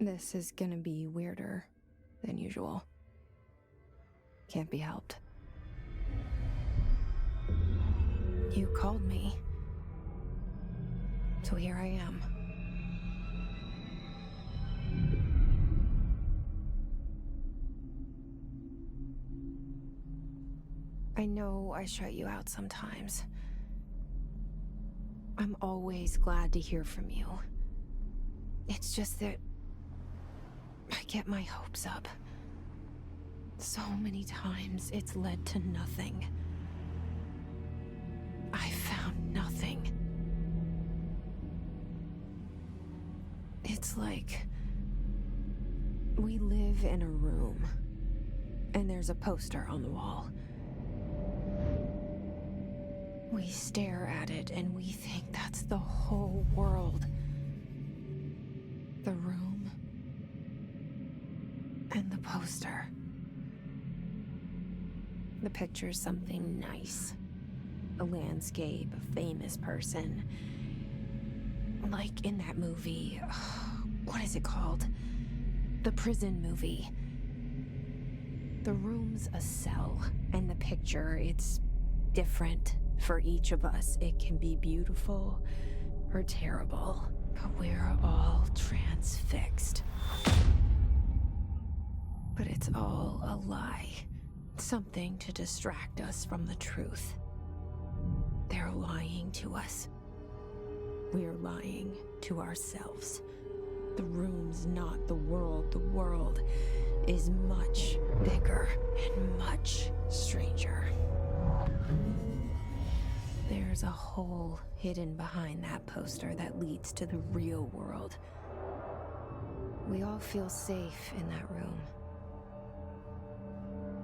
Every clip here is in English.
This is gonna be weirder than usual. Can't be helped. You called me. So here I am. I know I shut you out sometimes. I'm always glad to hear from you. It's just that I get my hopes up. So many times it's led to nothing. I found nothing. It's like we live in a room, and there's a poster on the wall. We stare at it and we think that's the whole world. The room and the poster. The picture's something nice. A landscape, a famous person. Like in that movie, what is it called? The prison movie. The room's a cell, and the picture, it's different for each of us. It can be beautiful or terrible, but we're all transfixed. But it's all a lie. Something to distract us from the truth. They're lying to us. We're lying to ourselves. The room's not the world. The world is much bigger and much stranger. There's a hole hidden behind that poster that leads to the real world. We all feel safe in that room.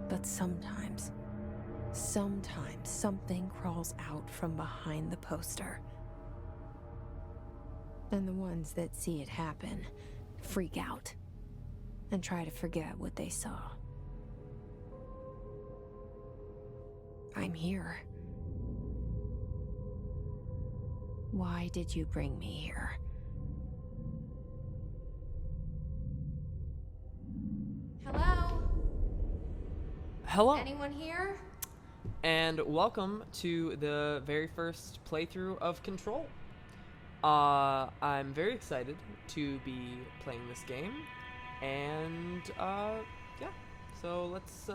But sometimes something crawls out from behind the poster. And the ones that see it happen freak out and try to forget what they saw. I'm here. Why did you bring me here? Hello? Hello, Anyone here? and welcome to the very first playthrough of Control. I'm very excited to be playing this game, and yeah, so let's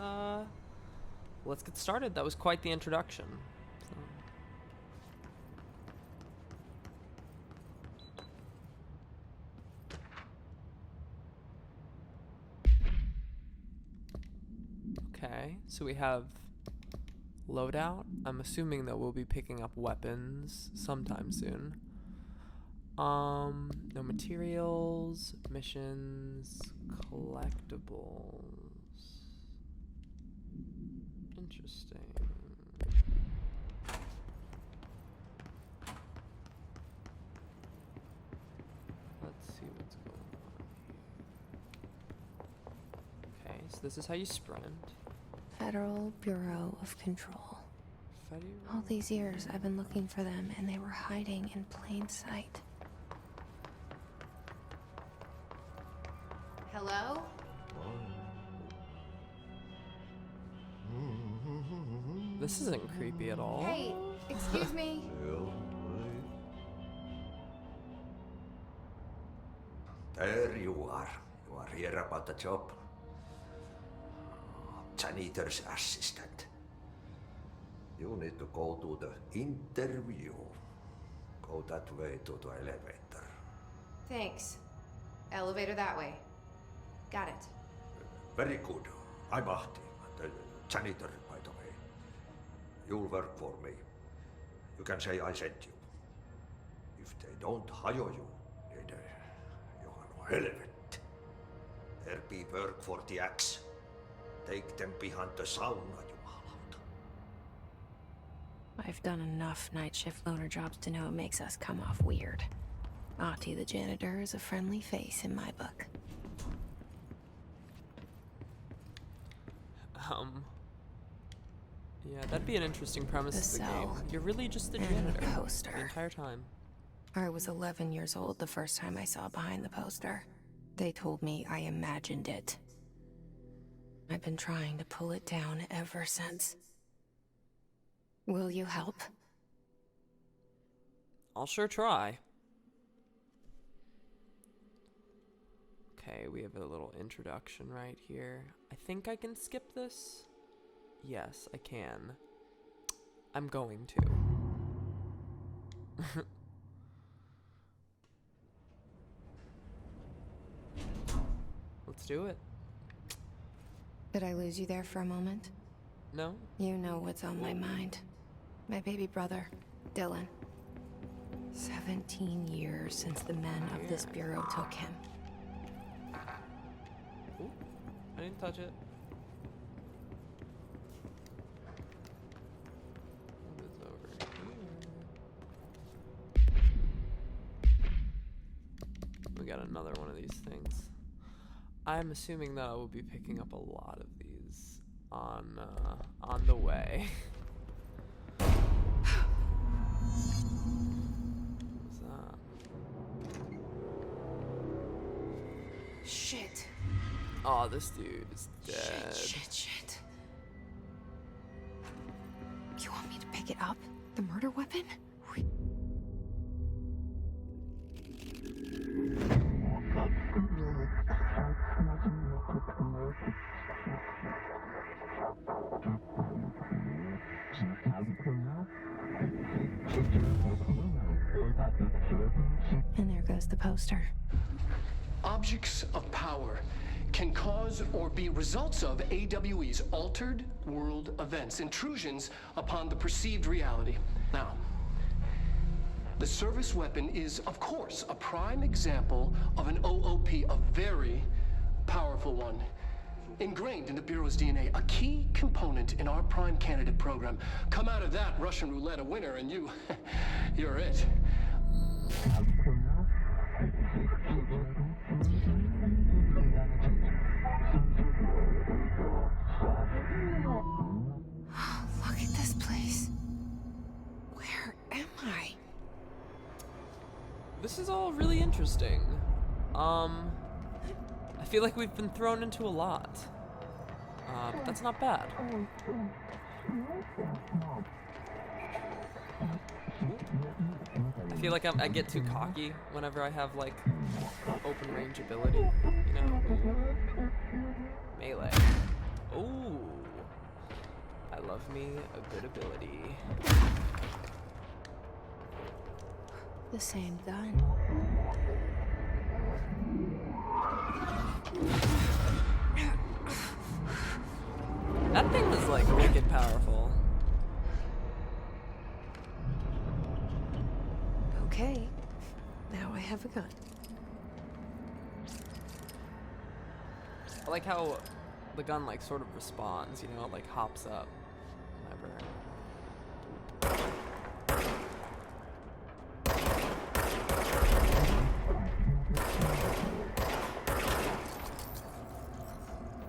get started. That was quite the introduction. Okay, so we have loadout. I'm assuming that we'll be picking up weapons sometime soon. No materials, missions, collectibles. Interesting. Let's see what's going on here. Okay, so this is how you sprint. Federal Bureau of Control. All these years I've been looking for them, and they were hiding in plain sight. Hello? This isn't creepy at all. Hey, excuse me. There you are. You are here about the job. Janitor's assistant. You need to go to the interview. Go that way to the elevator. Thanks. Elevator that way. Got it. Very good. I'm Ahti, the janitor, by the way. You'll work for me. You can say I sent you. If they don't hire you, then you are no helvet. There be work for the axe. Take them behind the sauna, jumalauta. I've done enough night shift loner jobs to know it makes us come off weird. Ahti the janitor is a friendly face in my book. Yeah, that'd be an interesting premise The of the cell game. You're really just the and janitor the poster. the entire time. I was 11 years old the first time I saw behind the poster. They told me I imagined it. I've been trying to pull it down ever since. Will you help? I'll sure try. Okay, we have a little introduction right here. I think I can skip this. Yes, I can. I'm going to. Let's do it. Did I lose you there for a moment? No? You know what's on my mind. My baby brother, Dylan. 17 years since the men of this bureau took him. Ooh, I didn't touch it. What is over here? We got another one of these things. I'm assuming that I will be picking up a lot of these on the way. What's that? Shit. Oh, this dude is dead. Shit. You want me to pick it up? The murder weapon? And there goes the poster. Objects of power can cause or be results of AWE's altered world events, intrusions upon the perceived reality. Now, the service weapon is, of course, a prime example of an OOP, a very powerful one. Ingrained in the Bureau's DNA, a key component in our prime candidate program. Come out of that Russian roulette a winner and you're it. Look at this place. Where am I? This is all really interesting. I feel like we've been thrown into a lot. But that's not bad. I feel like I get too cocky whenever I have, like, open range ability, you know? Melee. Ooh. I love me a good ability. The same gun. That thing was, like, wicked powerful. Okay. Now I have a gun. I like how the gun, like, sort of responds, you know? It, like, hops up whenever.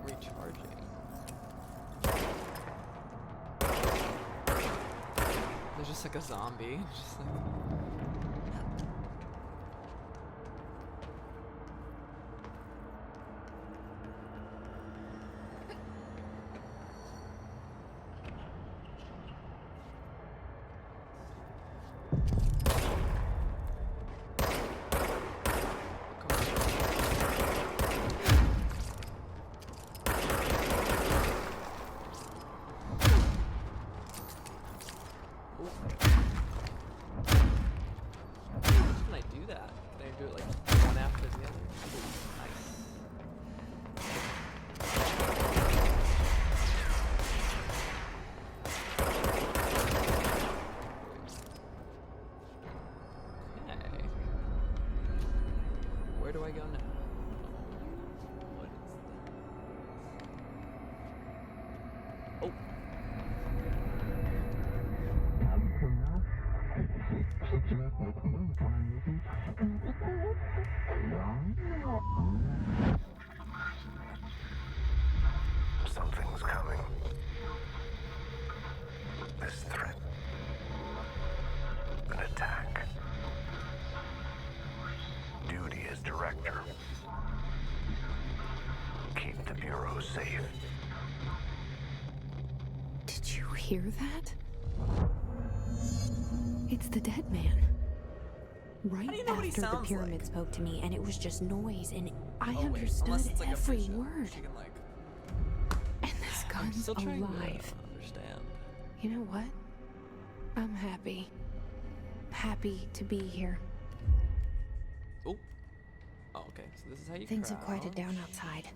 Recharging. There's just like a zombie, just like. Can I do that? Can I do it like one after the other? Nice. Okay. Where do I go now? What is that? Oh. Something's coming. This threat. An attack. Duty as director. hear that? It's the dead man. Right do you know what he after the sounds pyramid like? spoke to me, and it was just noise, and I Oh, wait, understood unless it's like a every vision. word. She can like. And this I'm gun's still trying alive. to understand. You know what? I'm happy. Happy to be here. Oh. Oh, okay. So this is how you. Things have quieted crouch. down outside.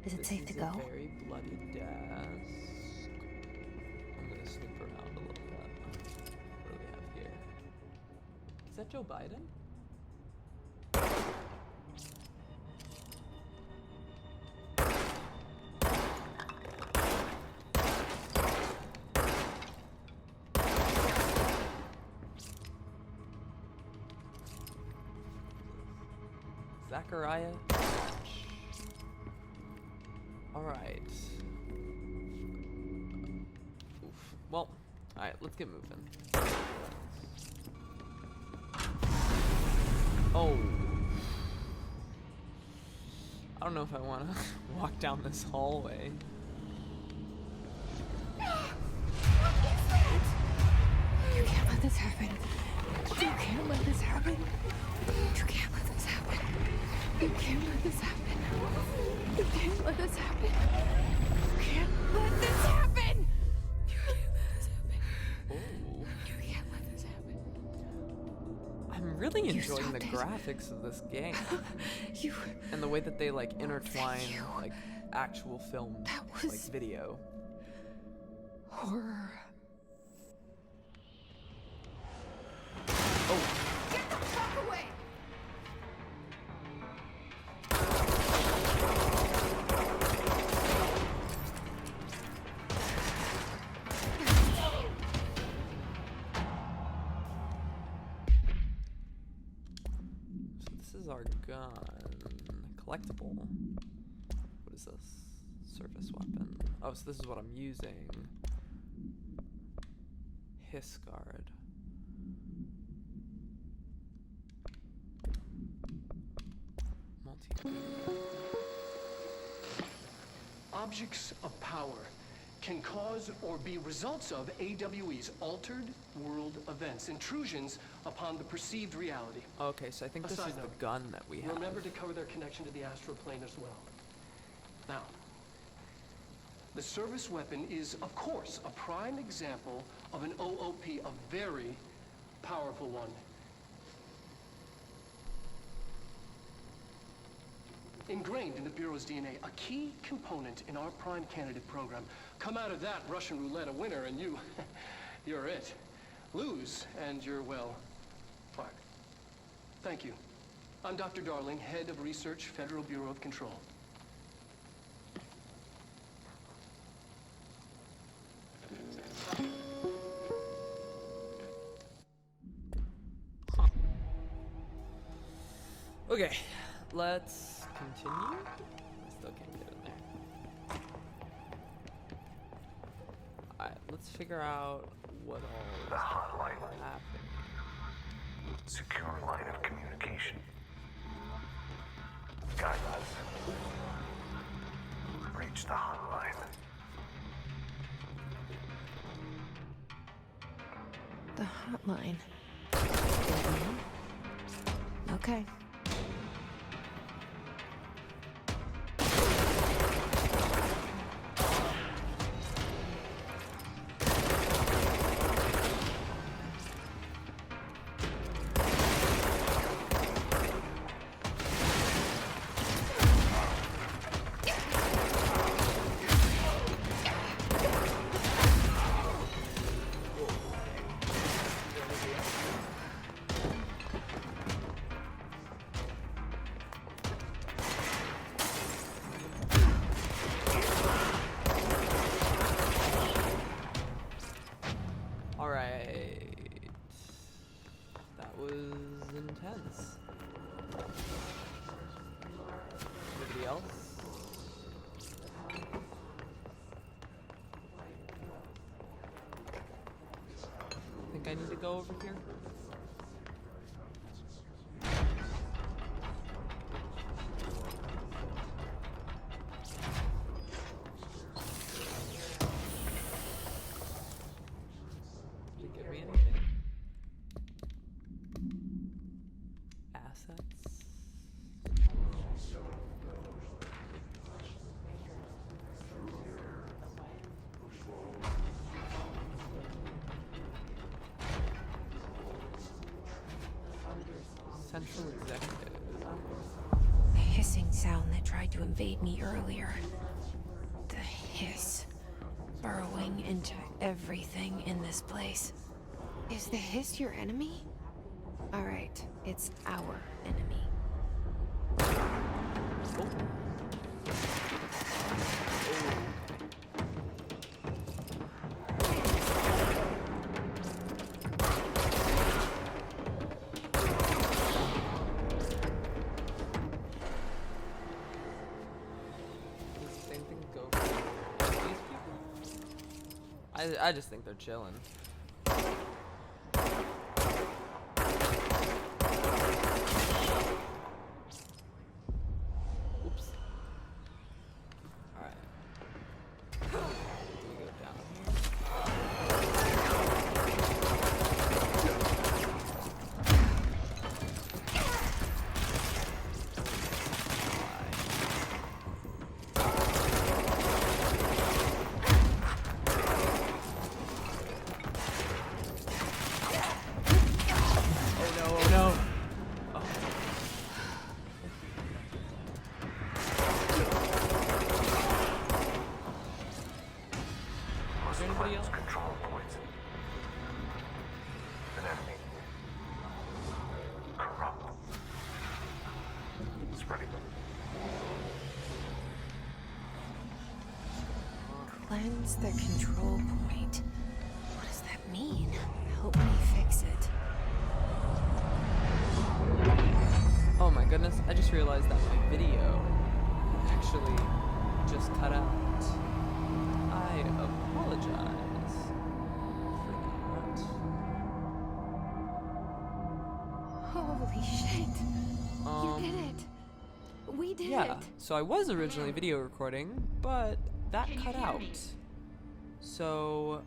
Is it This safe is to a go? very bloody desk. I'm gonna snoop around a little bit. What do we have here? Is that Joe Biden? Zachariah. Alright. Oof. Well, alright, let's get moving. Oh. I don't know if I want to walk down this hallway. You can't let this happen. You can't let this happen. You can't let this happen. You can't let this happen. You can't let this happen. You can't let this happen. You can't let this happen. Oh. You can't let this happen. I'm really You enjoying the stopped it. graphics of this game You. and the way that they like intertwine you. like actual film That like was- video. Horror. Get the fuck away! So this is our gun. Collectible. What is this? Service weapon. Oh, so this is what I'm using. Hiss guard. Multi. Objects of power can cause or be results of AWE's altered world events, intrusions upon the perceived reality. Okay, so I think this A side is the note. gun that we have. Remember to cover their connection to the astral plane as well. Now, the service weapon is, of course, a prime example of an OOP, a very powerful one. Ingrained in the Bureau's DNA, a key component in our prime candidate program. Come out of that Russian roulette a winner and you're it. Lose and you're, well, fired. Thank you. I'm Dr. Darling, Head of Research, Federal Bureau of Control. Okay, let's continue. I still can't get in there. Alright, let's figure out what all The is hotline. happening. Secure line of communication. Guidance. Reach the hotline. The hotline. Okay. Alright. That was intense. Anybody else? Think I need to go over here? give me anything. Assets. Central executive. The hissing sound that tried to invade me earlier. The hiss. Burrowing into everything in this place. Is the hiss your enemy? Alright, it's our enemy. Oh. Does the same thing go for these people? I just think they're chilling. Oops. Alright. Do we go down here? Oh no. Oh. Is there anybody else? Control points. An enemy. Corrupt. Spreading. Cleanse the control point. What does that mean? Help me fix it. Oh my goodness, I just realized that my video actually just cut out. I apologize for that. Holy shit. You did it. We did Yeah, it. so I was originally video recording, but that cut out. So,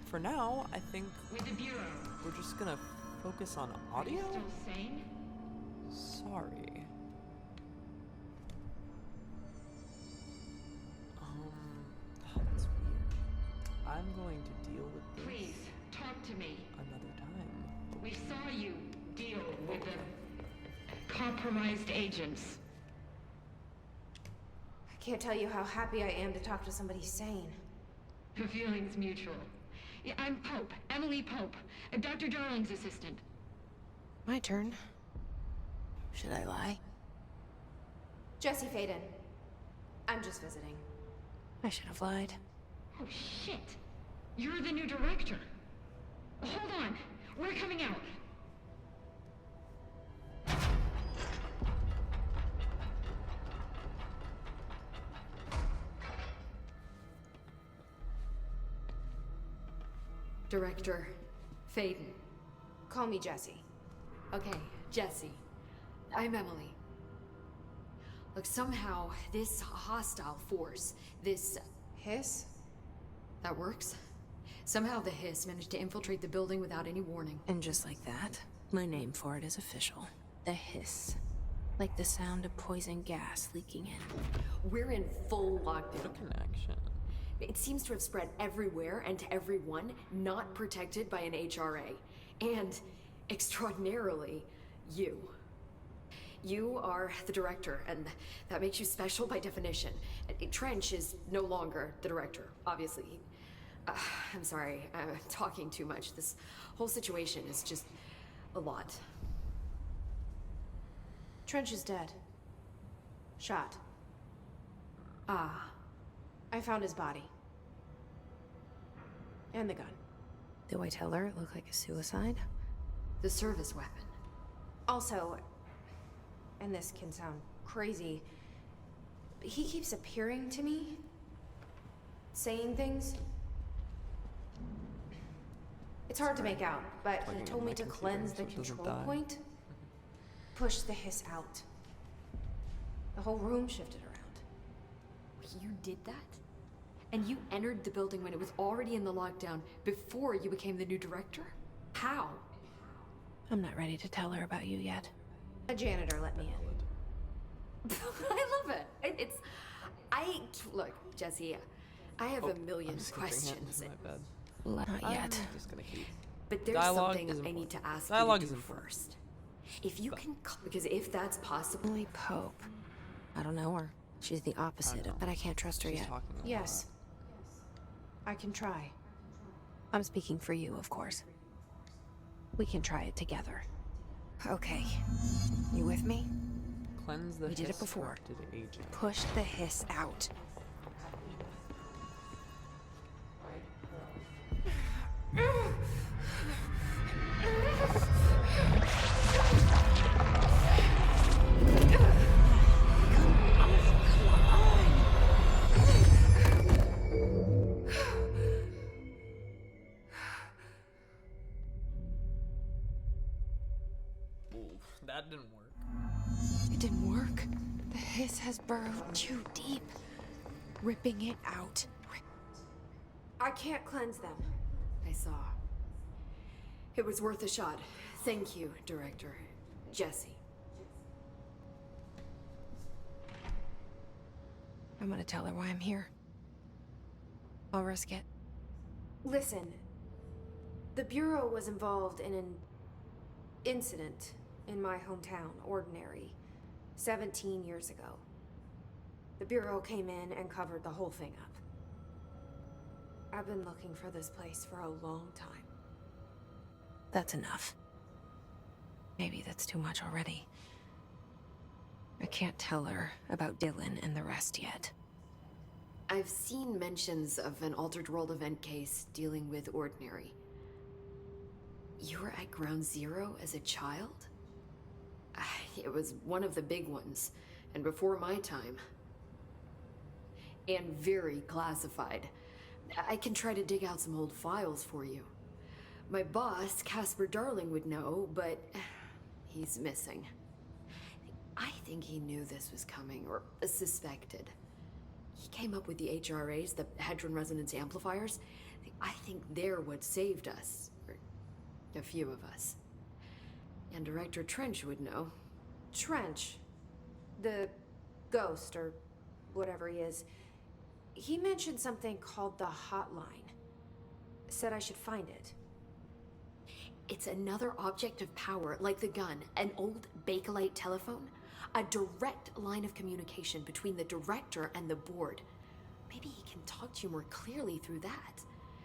for now, I think With the Bureau. we're just gonna focus on audio? Still sane? Sorry. That's weird. I'm going to deal with this Please, talk to me. another time. We saw you deal with the compromised agents. I can't tell you how happy I am to talk to somebody sane. The feeling's mutual. Yeah, I'm Pope, Emily Pope, Dr. Darling's assistant. My turn. Should I lie? Jesse Faden. I'm just visiting. I should have lied. Oh, shit. You're the new director. Hold on. We're coming out. Director Faden. Call me Jesse. Okay, Jesse. I'm Emily. Look, somehow this hostile force, this... Hiss? that works? Somehow the Hiss managed to infiltrate the building without any warning. And just like that, my name for it is official. The hiss. Like the sound of poison gas leaking in. We're in full What a lockdown. connection. It seems to have spread everywhere and to everyone not protected by an HRA. And, extraordinarily, you. You are the director, and that makes you special by definition. Trench is no longer the director, obviously. I'm sorry, I'm talking too much. This whole situation is just a lot. Trench is dead. Shot. Ah, I found his body. And the gun. Do I tell her it looked like a suicide? the service weapon. Also, and this can sound crazy, but he keeps appearing to me, saying things. It's hard to make out, but Plugging he in told my me to computer cleanse so the it doesn't control die. point, push the hiss out. The whole room shifted around. You did that? And you entered the building when it was already in the lockdown before you became the new director? How? I'm not ready to tell her about you yet. A janitor let me in. I love it. Look, Jesse, I have a million I'm skipping it. questions. My bad. Not yet. I'm just gonna keep. But there's Dialogue something is I need important. to ask Dialogue you is to do important. first. If you can, because if that's possible, Emily Pope. I don't know her. She's the opposite know. of, but I can't trust her She's yet. talking a Yes. I can try. I'm speaking for you, of course. We can try it together. Okay. You with me? Cleanse the We did it hiss before. directed aging. Push the hiss out. Oof, that didn't work. It didn't work. The hiss has burrowed too deep. Ripping it out. I can't cleanse them. I saw. It was worth a shot. Thank you, Director. Jesse. I'm gonna tell her why I'm here. I'll risk it. Listen. The Bureau was involved in an incident in my hometown, Ordinary, 17 years ago. The Bureau came in and covered the whole thing up. I've been looking for this place for a long time. That's enough. Maybe that's too much already. I can't tell her about Dylan and the rest yet. I've seen mentions of an Altered World event case dealing with Ordinary. You were at Ground Zero as a child? It was one of the big ones, and before my time. And very classified. I can try to dig out some old files for you. My boss, Casper Darling, would know, but he's missing. I think he knew this was coming, or suspected. He came up with the HRAs, the Hadron Resonance Amplifiers. I think they're what saved us. Or a few of us. And Director Trench would know. Trench. The ghost, or whatever he is. He mentioned something called the Hotline. Said I should find it. It's another object of power, like the gun, an old Bakelite telephone. A direct line of communication between the director and the board. Maybe he can talk to you more clearly through that.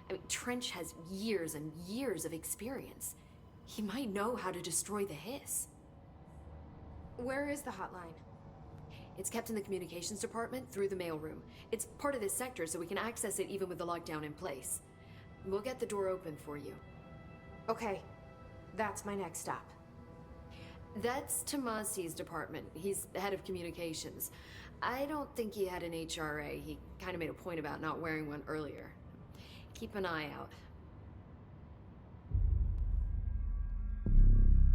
I mean, Trench has years and years of experience. He might know how to destroy the hiss. Where is the hotline? It's kept in the communications department through the mailroom. It's part of this sector, so we can access it even with the lockdown in place. We'll get the door open for you. Okay, that's my next stop. That's Tomasi's department. He's head of communications. I don't think he had an HRA. He kind of made a point about not wearing one earlier. Keep an eye out.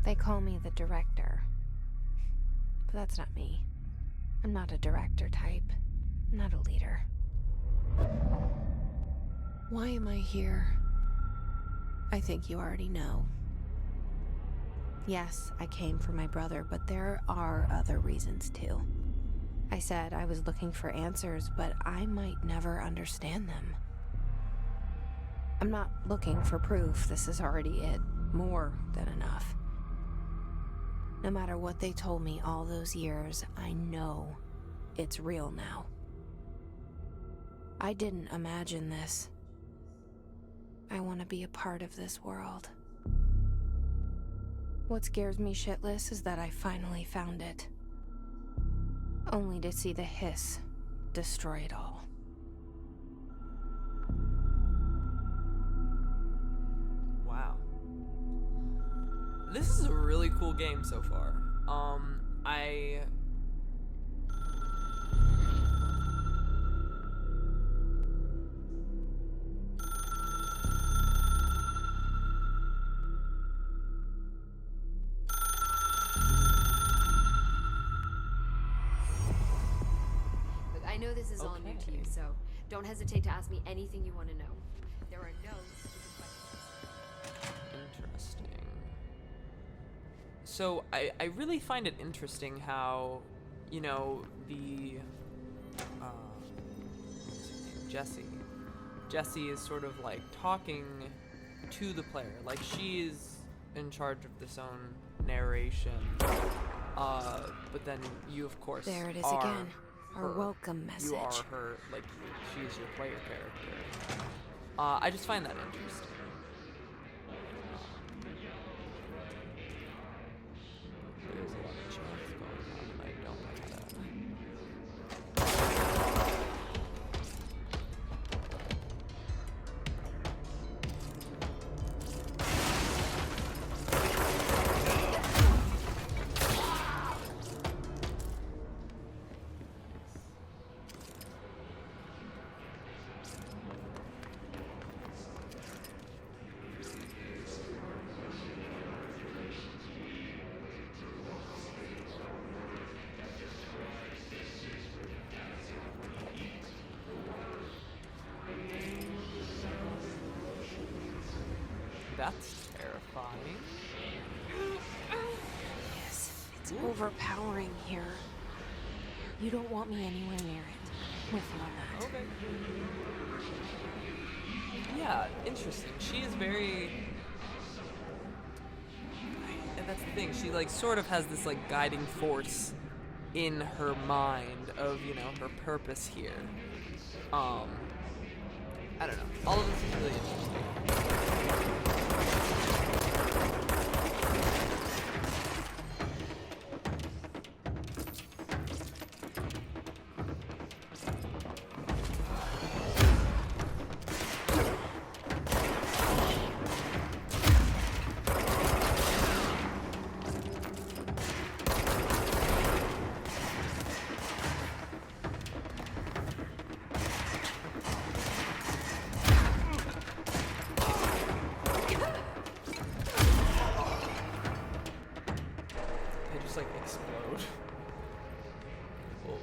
They call me the director. But that's not me. I'm not a director type. I'm not a leader. Why am I here? I think you already know. Yes, I came for my brother, but there are other reasons too. I said I was looking for answers, but I might never understand them. I'm not looking for proof. This is already it. More than enough. No matter what they told me all those years, I know it's real now. I didn't imagine this. I want to be a part of this world. What scares me shitless is that I finally found it. Only to see the hiss destroy it all. Wow. This is a really cool game so far. Look, I know this is all new to you, Okay. so Don't hesitate to ask me anything you want to know. There are no stupid questions. Interesting. So I really find it interesting how, you know, the what's her name? Jessie is sort of like talking to the player, like she is in charge of this own narration. But then you, of course, There it is are again. Our her. welcome message. You are her, like she is your player character. I just find that interesting. There's a lot of chants going on, and I don't like that. That's terrifying. Yes, it's overpowering here. You don't want me anywhere near it. With you on that. Okay. Yeah, interesting. She is very. And that's the thing. She like sort of has this like guiding force in her mind of, you know, her purpose here. I don't know. All of this is really interesting. They just like explode. Whoa.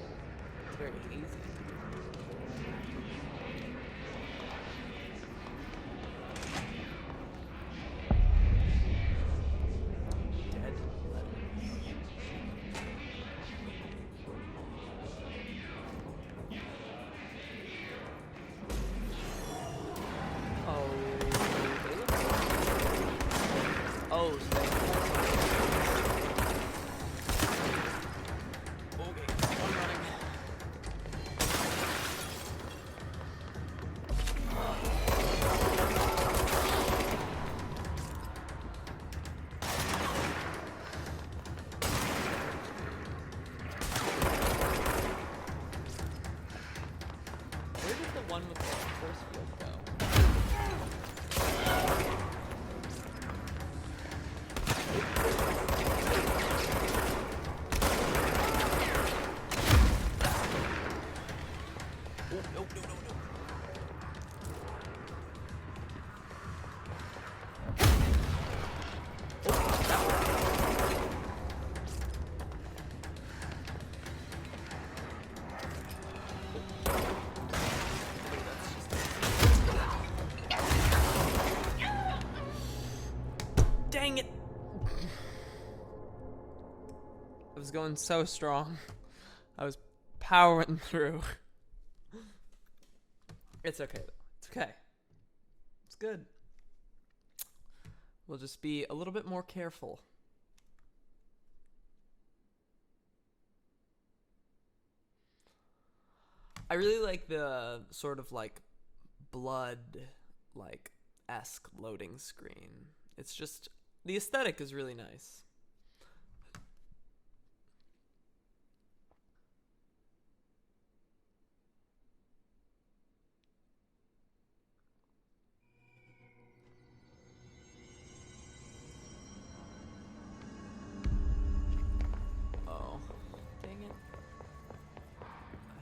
It's very easy. Dead letters. Oh, they look good. Oh, so they okay, I'm running. Where did the one with the force field go? Oh, no, no, no, no. Oh, that one. Dang it! I was going so strong. I was powering through. It's okay though. It's okay. It's good. We'll just be a little bit more careful. I really like the sort of like blood like esque loading screen. It's just the aesthetic is really nice. Oh, dang it. I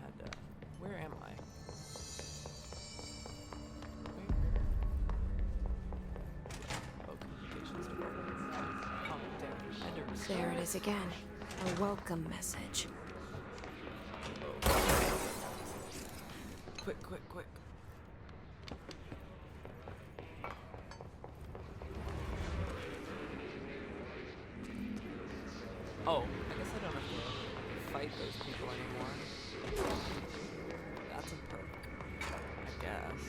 had to. Where am I? Where? Oh, communications department. Calm down. I never There it is again. A welcome message. quick, quick, quick. Oh, I guess I don't have to fight those people anymore. That's a perk, I guess.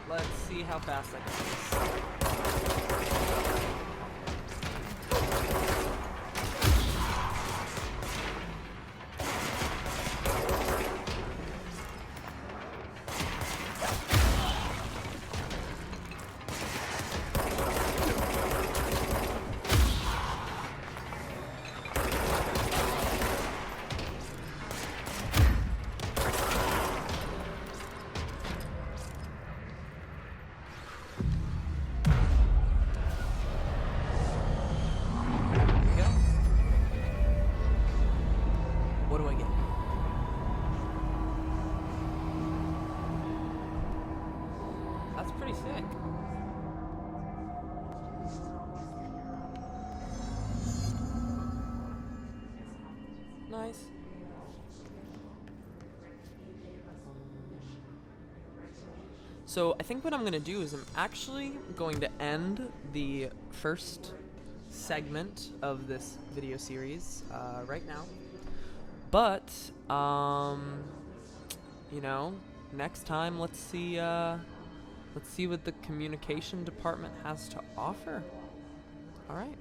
Let's see how fast I can do this. Go. What do I get? That's pretty sick. Nice. So I think what I'm gonna do is I'm actually going to end the first segment of this video series right now. But you know, next time let's see what the communication department has to offer. All right.